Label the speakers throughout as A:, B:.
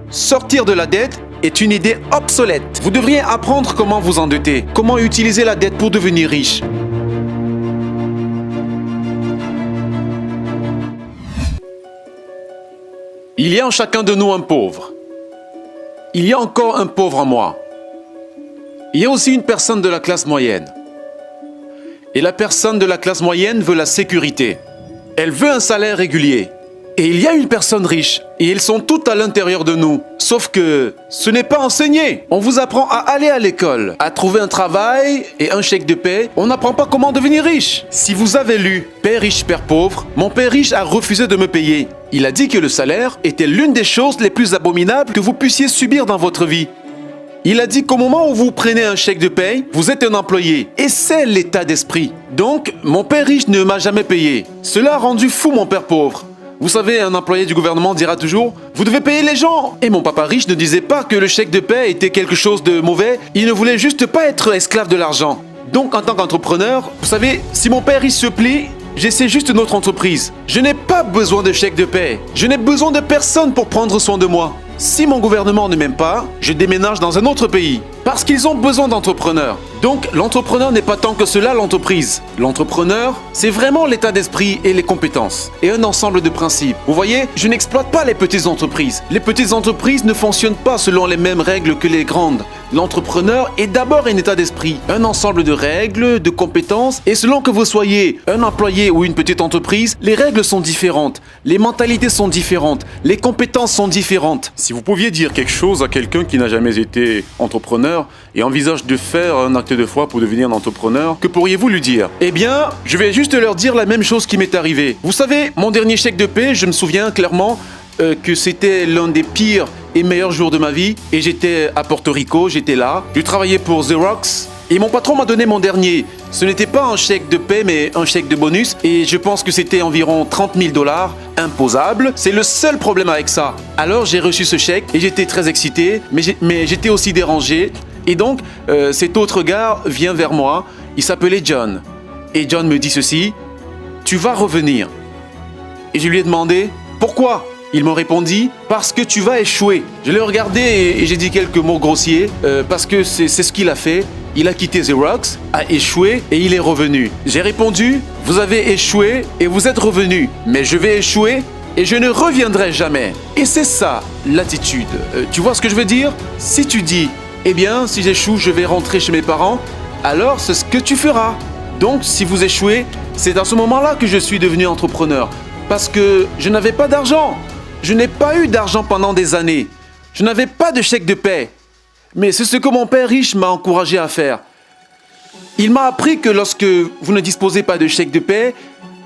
A: sortir de la dette est une idée obsolète. Vous devriez apprendre comment vous endetter, comment utiliser la dette pour devenir riche. Il y a en chacun de nous un pauvre. Il y a encore un pauvre en moi. Il y a aussi une personne de la classe moyenne. Et la personne de la classe moyenne veut la sécurité. Elle veut un salaire régulier. Et il y a une personne riche. Et ils sont toutes à l'intérieur de nous. Sauf que ce n'est pas enseigné. On vous apprend à aller à l'école, à trouver un travail et un chèque de paie. On n'apprend pas comment devenir riche. Si vous avez lu « Père riche, Père pauvre », mon père riche a refusé de me payer. Il a dit que le salaire était l'une des choses les plus abominables que vous puissiez subir dans votre vie. Il a dit qu'au moment où vous prenez un chèque de paye, vous êtes un employé. Et c'est l'état d'esprit. Donc, mon père riche ne m'a jamais payé. Cela a rendu fou mon père pauvre. Vous savez, un employé du gouvernement dira toujours « Vous devez payer les gens !» Et mon papa riche ne disait pas que le chèque de paie était quelque chose de mauvais. Il ne voulait juste pas être esclave de l'argent. Donc, en tant qu'entrepreneur, vous savez, si mon père riche se plie, j'essaie juste une autre entreprise. Je n'ai pas besoin de chèque de paie. Je n'ai besoin de personne pour prendre soin de moi. Si mon gouvernement ne m'aime pas, je déménage dans un autre pays. Parce qu'ils ont besoin d'entrepreneurs. Donc, l'entrepreneur n'est pas tant que cela l'entreprise. L'entrepreneur, c'est vraiment l'état d'esprit et les compétences. Et un ensemble de principes. Vous voyez, je n'exploite pas les petites entreprises. Les petites entreprises ne fonctionnent pas selon les mêmes règles que les grandes. L'entrepreneur est d'abord un état d'esprit, un ensemble de règles, de compétences. Et selon que vous soyez un employé ou une petite entreprise, les règles sont différentes. Les mentalités sont différentes. Les compétences sont différentes.
B: Si vous pouviez dire quelque chose à quelqu'un qui n'a jamais été entrepreneur et envisage de faire un acte de foi pour devenir un entrepreneur, que pourriez-vous lui dire?
A: Eh bien, je vais juste leur dire la même chose qui m'est arrivée. Vous savez, mon dernier chèque de paie, je me souviens clairement que c'était l'un des pires et meilleurs jours de ma vie. Et j'étais à Porto Rico, j'étais là. Je travaillais pour Xerox. Et mon patron m'a donné mon dernier. Ce n'était pas un chèque de paie, mais un chèque de bonus. Et je pense que c'était environ 30 000 $, imposable. C'est le seul problème avec ça. Alors j'ai reçu ce chèque et j'étais très excité, mais j'étais aussi dérangé. Et donc, cet autre gars vient vers moi. Il s'appelait John. Et John me dit ceci: tu vas revenir. Et je lui ai demandé pourquoi. Il me répondit « Parce que tu vas échouer ». Je l'ai regardé et j'ai dit quelques mots grossiers parce que c'est ce qu'il a fait. Il a quitté Xerox, a échoué et il est revenu. J'ai répondu « Vous avez échoué et vous êtes revenu. Mais je vais échouer et je ne reviendrai jamais ». Et c'est ça l'attitude. Tu vois ce que je veux dire? Si tu dis « Eh bien, si j'échoue, je vais rentrer chez mes parents », alors c'est ce que tu feras. Donc, si vous échouez, c'est à ce moment-là que je suis devenu entrepreneur. Parce que je n'avais pas d'argent. Je n'ai pas eu d'argent pendant des années. Je n'avais pas de chèque de paie. Mais c'est ce que mon père riche m'a encouragé à faire. Il m'a appris que lorsque vous ne disposez pas de chèque de paie,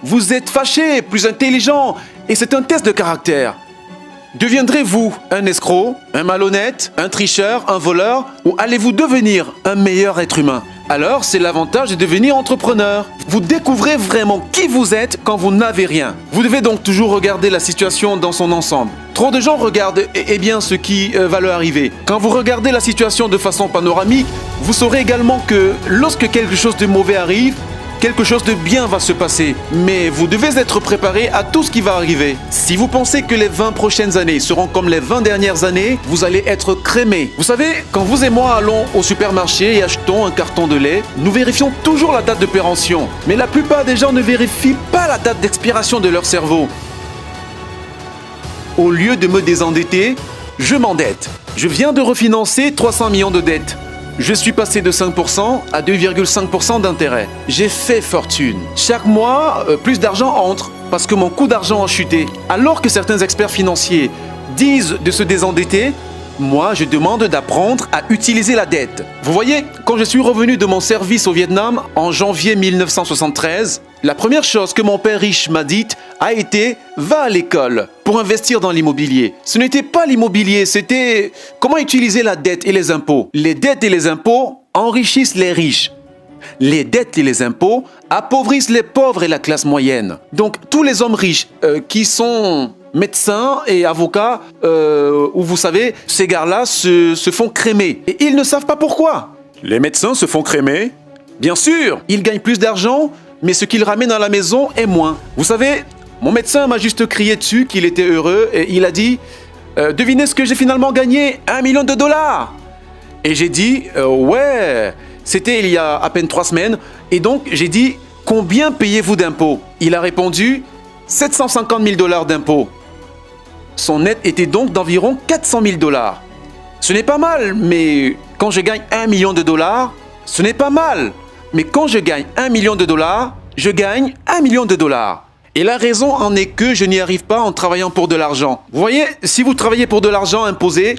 A: vous êtes fâché, plus intelligent, et c'est un test de caractère. Deviendrez-vous un escroc, un malhonnête, un tricheur, un voleur, ou allez-vous devenir un meilleur être humain? Alors, c'est l'avantage de devenir entrepreneur. Vous découvrez vraiment qui vous êtes quand vous n'avez rien. Vous devez donc toujours regarder la situation dans son ensemble. Trop de gens regardent bien ce qui va leur arriver. Quand vous regardez la situation de façon panoramique, vous saurez également que lorsque quelque chose de mauvais arrive, quelque chose de bien va se passer, mais vous devez être préparé à tout ce qui va arriver. Si vous pensez que les 20 prochaines années seront comme les 20 dernières années, vous allez être crémé. Vous savez, quand vous et moi allons au supermarché et achetons un carton de lait, nous vérifions toujours la date de péremption. Mais la plupart des gens ne vérifient pas la date d'expiration de leur cerveau. Au lieu de me désendetter, je m'endette. Je viens de refinancer 300 millions de dettes. Je suis passé de 5% à 2,5% d'intérêt. J'ai fait fortune. Chaque mois, plus d'argent entre parce que mon coût d'argent a chuté. Alors que certains experts financiers disent de se désendetter, moi, je demande d'apprendre à utiliser la dette. Vous voyez, quand je suis revenu de mon service au Vietnam en janvier 1973, la première chose que mon père riche m'a dite a été « Va à l'école pour investir dans l'immobilier ». Ce n'était pas l'immobilier, c'était comment utiliser la dette et les impôts. Les dettes et les impôts enrichissent les riches. Les dettes et les impôts appauvrissent les pauvres et la classe moyenne. Donc, tous les hommes riches qui sont médecins et avocats, où vous savez, ces gars-là se font crémer. Et ils ne savent pas pourquoi.
B: Les médecins se font crémer?
A: Bien sûr, ils gagnent plus d'argent, mais ce qu'ils ramènent à la maison est moins. Vous savez, mon médecin m'a juste crié dessus qu'il était heureux et il a dit Devinez ce que j'ai finalement gagné? 1 million de dollars. Et j'ai dit, ouais, c'était il y a à peine 3 semaines. Et donc, j'ai dit, combien payez-vous d'impôts? Il a répondu, 750 000 dollars d'impôts. Son net était donc d'environ 400 000 dollars. Ce n'est pas mal, mais quand je gagne 1 million de dollars, ce n'est pas mal. Mais quand je gagne 1 million de dollars, je gagne 1 million de dollars. Et la raison en est que je n'y arrive pas en travaillant pour de l'argent. Vous voyez, si vous travaillez pour de l'argent imposé,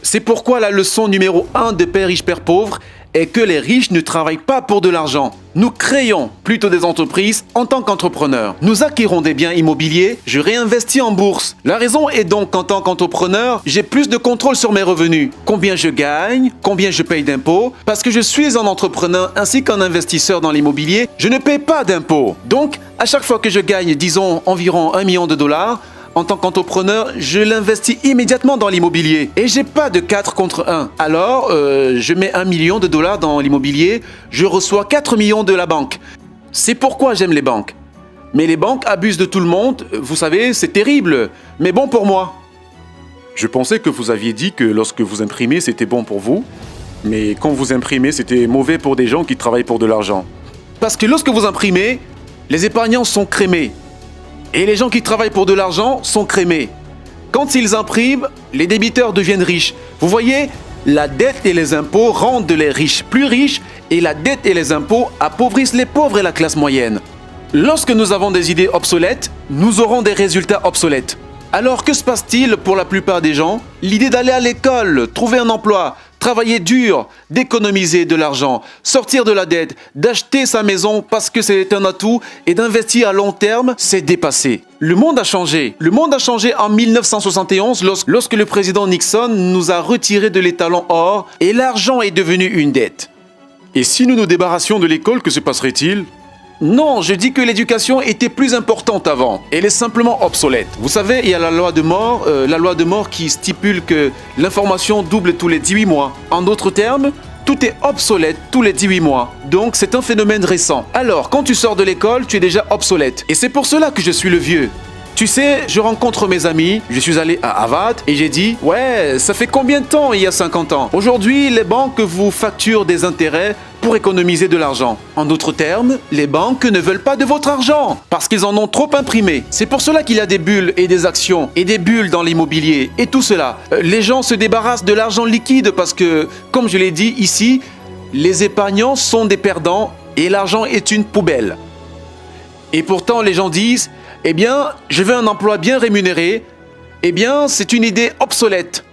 A: c'est pourquoi la leçon numéro 1 de Père riche, Père pauvre est que les riches ne travaillent pas pour de l'argent. Nous créons plutôt des entreprises en tant qu'entrepreneurs. Nous acquérons des biens immobiliers, je réinvestis en bourse. La raison est donc qu'en tant qu'entrepreneur, j'ai plus de contrôle sur mes revenus. Combien je gagne, combien je paye d'impôts. Parce que je suis un entrepreneur ainsi qu'un investisseur dans l'immobilier, je ne paye pas d'impôts. Donc, à chaque fois que je gagne, disons, environ 1 million de dollars, en tant qu'entrepreneur, je l'investis immédiatement dans l'immobilier. Et j'ai pas de 4 contre 1. Alors, je mets 1 million de dollars dans l'immobilier, je reçois 4 millions de la banque. C'est pourquoi j'aime les banques. Mais les banques abusent de tout le monde, vous savez, c'est terrible, mais bon pour moi.
B: Je pensais que vous aviez dit que lorsque vous imprimez, c'était bon pour vous, mais quand vous imprimez, c'était mauvais pour des gens qui travaillent pour de l'argent.
A: Parce que lorsque vous imprimez, les épargnants sont crémés. Et les gens qui travaillent pour de l'argent sont crémés. Quand ils impriment, les débiteurs deviennent riches. Vous voyez, la dette et les impôts rendent les riches plus riches et la dette et les impôts appauvrissent les pauvres et la classe moyenne. Lorsque nous avons des idées obsolètes, nous aurons des résultats obsolètes. Alors que se passe-t-il pour la plupart des gens? L'idée d'aller à l'école, trouver un emploi, travailler dur, d'économiser de l'argent, sortir de la dette, d'acheter sa maison parce que c'est un atout et d'investir à long terme, c'est dépassé. Le monde a changé. Le monde a changé en 1971 lorsque le président Nixon nous a retiré de l'étalon or et l'argent est devenu une dette.
B: Et si nous nous débarrassions de l'école, que se passerait-il?
A: Non, je dis que l'éducation était plus importante avant. Elle est simplement obsolète. Vous savez, il y a la loi de mort qui stipule que l'information double tous les 18 mois. En d'autres termes, tout est obsolète tous les 18 mois. Donc, c'est un phénomène récent. Alors, quand tu sors de l'école, tu es déjà obsolète. Et c'est pour cela que je suis le vieux. Tu sais, je rencontre mes amis, je suis allé à Harvard et j'ai dit « Ouais, ça fait combien de temps il y a 50 ans? Aujourd'hui, les banques vous facturent des intérêts pour économiser de l'argent. En d'autres termes, les banques ne veulent pas de votre argent parce qu'ils en ont trop imprimé. C'est pour cela qu'il y a des bulles et des actions et des bulles dans l'immobilier et tout cela. Les gens se débarrassent de l'argent liquide parce que, comme je l'ai dit ici, les épargnants sont des perdants et l'argent est une poubelle. Et pourtant, les gens disent « Eh bien, je veux un emploi bien rémunéré. » Eh bien, c'est une idée obsolète.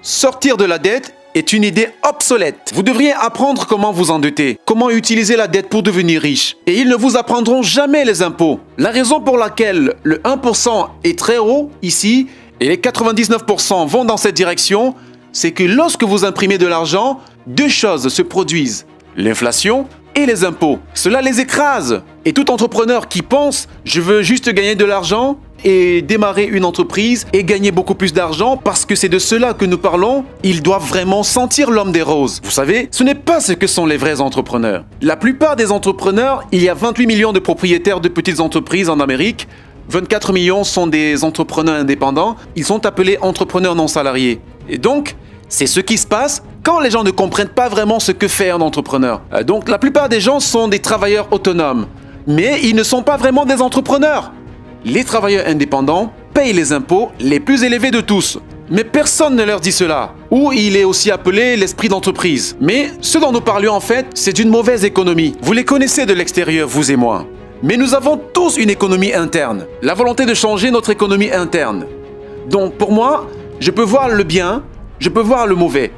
A: Sortir de la dette est une idée obsolète. Vous devriez apprendre comment vous endetter, comment utiliser la dette pour devenir riche. Et ils ne vous apprendront jamais les impôts. La raison pour laquelle le 1% est très haut ici et les 99% vont dans cette direction, c'est que lorsque vous imprimez de l'argent, 2 choses se produisent. L'inflation et les impôts. Cela les écrase. Et tout entrepreneur qui pense « je veux juste gagner de l'argent » et démarrer une entreprise et gagner beaucoup plus d'argent parce que c'est de cela que nous parlons, ils doivent vraiment sentir l'homme des roses. Vous savez, ce n'est pas ce que sont les vrais entrepreneurs. La plupart des entrepreneurs, il y a 28 millions de propriétaires de petites entreprises en Amérique, 24 millions sont des entrepreneurs indépendants, ils sont appelés entrepreneurs non salariés. Et donc, c'est ce qui se passe quand les gens ne comprennent pas vraiment ce que fait un entrepreneur. Donc la plupart des gens sont des travailleurs autonomes, mais ils ne sont pas vraiment des entrepreneurs. Les travailleurs indépendants payent les impôts les plus élevés de tous. Mais personne ne leur dit cela. Ou il est aussi appelé l'esprit d'entreprise. Mais ce dont nous parlions en fait, c'est d'une mauvaise économie. Vous les connaissez de l'extérieur, vous et moi. Mais nous avons tous une économie interne. La volonté de changer notre économie interne. Donc pour moi, je peux voir le bien, je peux voir le mauvais.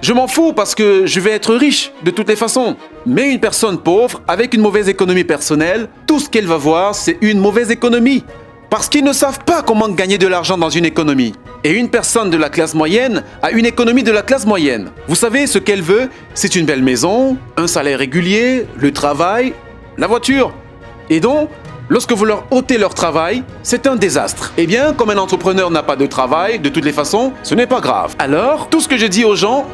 A: Je m'en fous parce que je vais être riche de toutes les façons. Mais une personne pauvre, avec une mauvaise économie personnelle, tout ce qu'elle va voir, c'est une mauvaise économie. Parce qu'ils ne savent pas comment gagner de l'argent dans une économie. Et une personne de la classe moyenne a une économie de la classe moyenne. Vous savez, ce qu'elle veut, c'est une belle maison, un salaire régulier, le travail, la voiture. Et donc, lorsque vous leur ôtez leur travail, c'est un désastre. Eh bien, comme un entrepreneur n'a pas de travail, de toutes les façons, ce n'est pas grave. Alors, tout ce que je dis aux gens,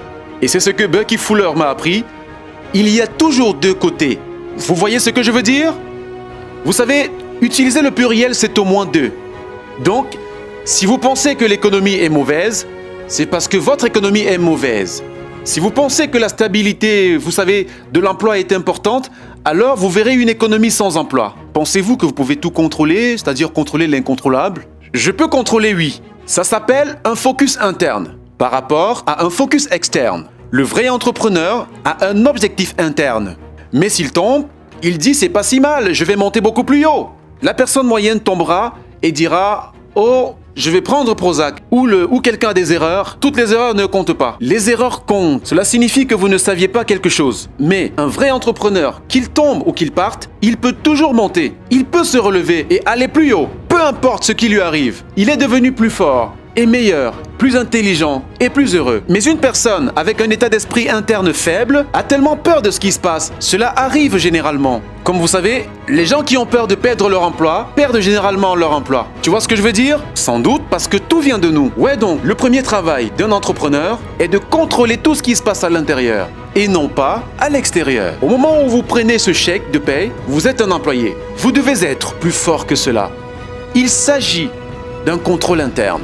A: et c'est ce que Bucky Fuller m'a appris, il y a toujours 2 côtés. Vous voyez ce que je veux dire? Vous savez, utiliser le pluriel, c'est au moins 2. Donc, Si vous pensez que l'économie est mauvaise, c'est parce que votre économie est mauvaise. Si vous pensez que la stabilité, vous savez, de l'emploi est importante, alors vous verrez une économie sans emploi. Pensez-vous que vous pouvez tout contrôler, c'est-à-dire contrôler l'incontrôlable? Je peux contrôler, oui. Ça s'appelle un focus interne par rapport à un focus externe. Le vrai entrepreneur a un objectif interne. Mais s'il tombe, il dit c'est pas si mal, je vais monter beaucoup plus haut. La personne moyenne tombera et dira oh, je vais prendre Prozac. Ou quelqu'un a des erreurs. Toutes les erreurs ne comptent pas. Les erreurs comptent. Cela signifie que vous ne saviez pas quelque chose. Mais un vrai entrepreneur, qu'il tombe ou qu'il parte, il peut toujours monter. Il peut se relever et aller plus haut. Peu importe ce qui lui arrive. Il est devenu plus fort et meilleur, plus intelligent et plus heureux. Mais une personne avec un état d'esprit interne faible a tellement peur de ce qui se passe. Cela arrive généralement. Comme vous savez, les gens qui ont peur de perdre leur emploi perdent généralement leur emploi. Tu vois ce que je veux dire? Sans doute parce que tout vient de nous. Ouais, donc le premier travail d'un entrepreneur est de contrôler tout ce qui se passe à l'intérieur et non pas à l'extérieur. Au moment où vous prenez ce chèque de paye, vous êtes un employé. Vous devez être plus fort que cela. Il s'agit d'un contrôle interne.